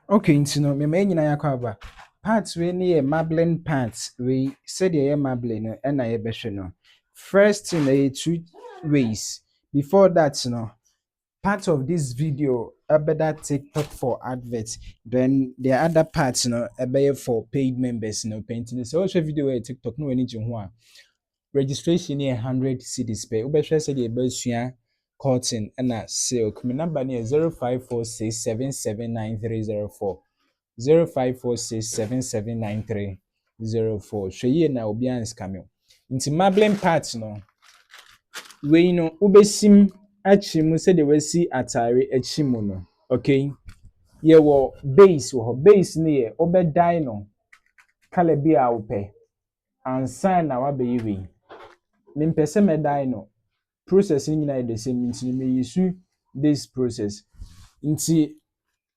Okay, nti no me nyina yakɔ aba. Parts we ne yɛ marbling parts we said yɛ marbling no ɛna yɛbɛhwɛ no. First thing two ways. Before that no, part of this video better TikTok for adverts. Then the other parts no ɛbɛyɛ for paid members no painting. So watch video where TikTok no any ho registration near 100 cedis pay. Ubehwɛ sɛ deɛ ɛbɛsua cotton ɛna silk. My number near 0546779304. 0546779304. Hwɛ yie na obi anska me. Nti marbling part no wei no ubesim akyi mu sɛ deɛ wasi atare akyi mu no. Okay? Yɛwɔ base wɔ hɔ. Base no yɛ wobɛdye no color bi a wopɛ. Ansa na wabɛyɛ wei. Mempɛ sɛ mɛdye no. Process no nyinaa yɛ the same nti meyi su this process. Nti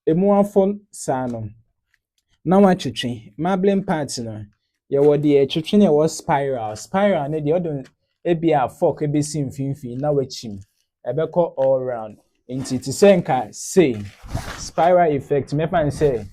emu afɔ saa no na watwetwe marbling part no yɛwɔ deɛ ɛtwetwe no ɛwɔ spiral no deɛ ɔde ebi a fork ebesi mfimfini na wakyim ɛbɛkɔ all round nti te sɛ nka say spiral effect mɛfa n sɛ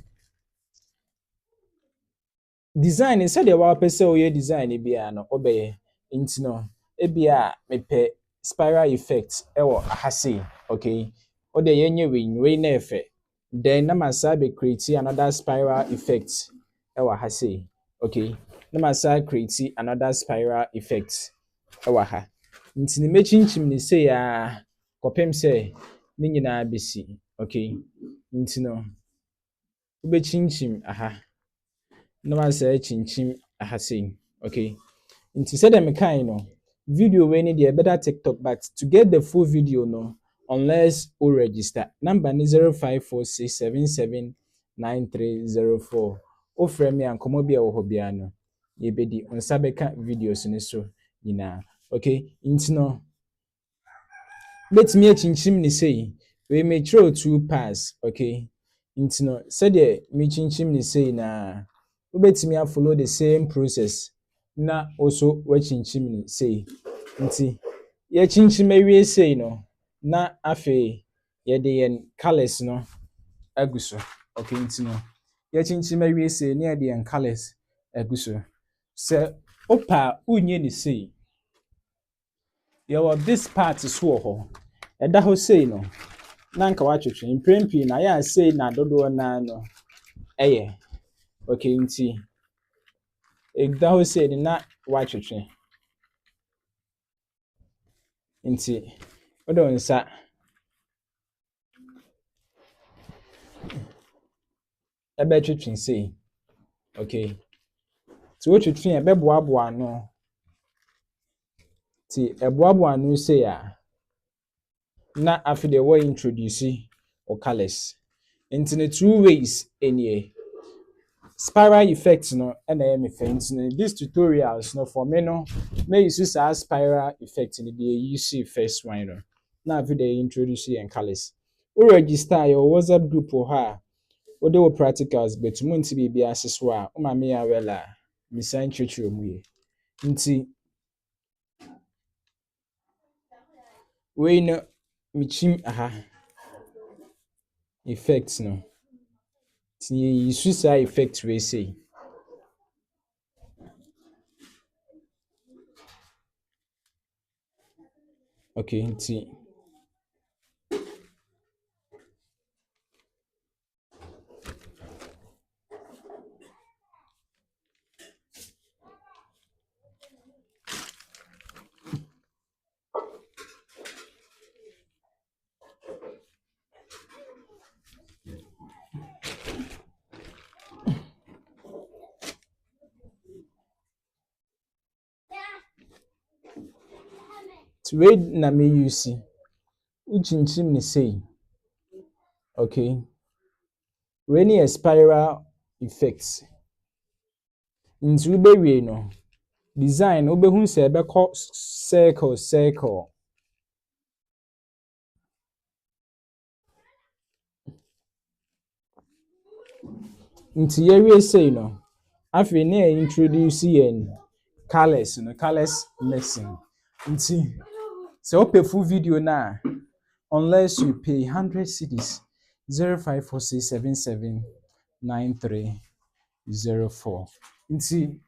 design sɛdeɛ wɔapɛ sɛ ɔyɛ design biara no ɔbɛyɛ nti no ebi a mepɛ spiral effect ɛwɔ aha sei okay ɔde yɛnyɛ wei na ɛfɛ then na masa be create another spiral effect ɛwɔ ha sei okay na masa create another spiral effect ɛwɔ ha nti ne mɛkyinkyim ne sei a kɔpem sɛ ne nyinaa bɛsi okay nti no wobɛkyinkyim aha na masa kyinkyim aha sei okay nti sɛ dem kind no video we ne deɛ better TikTok but to get the full video no unless o register number ni 0546779304 o frɛ me ankomo bi a wɔ hɔ bia no yɛbɛdi onsa bɛka videos ne so nyinaa okay nti no betimi akyinkyim ne sei we make sure two pass okay nti no sɛdeɛ me kyinkyim ne sei na wobɛtimi follow the same process na also wakyinkyim ne sei nti yɛkyinkyim awie sei no na afei yɛde yɛn colors no agu so okay nti no yɛkyinkyim awie sei na yɛde yɛn colors agu so sɛ opa unye ne sei yɛwɔ this part so wɔ hɔ ɛda hɔ sei no na nka watwetwe mprempii na yɛ a sei na dodoɔ na no ɛyɛ okay nti ɛda hɔ sei na watwetwe nti wode wo nsa ɛbɛtwetwe sei okay ti wotwetwe ɛbɛboaboa ano ti ɛboaboa ano sei a na afei de wɔ introduce o colors nti ne two ways enie spiral effect no ɛna ɛyɛ me fɛ nti no this tutorials no for me no may use saa spiral effect no de use first one no na afei de introduce yɛn colors o register your WhatsApp group wɔ hɔ a wode wo practicals but mu nti biribi ase so a o ma me ya wela misan twetwe mu ye nti we no michim aha effects no ti use saa effect we say okay nti we na me use uchinchim ne say okay we ni a spiral effects nti we be we no design we be hu say be circle nti ye we say no afei na introduce yen colors no colors mixing nti so open full video na unless you pay 100 cedis 054677 9304. Nti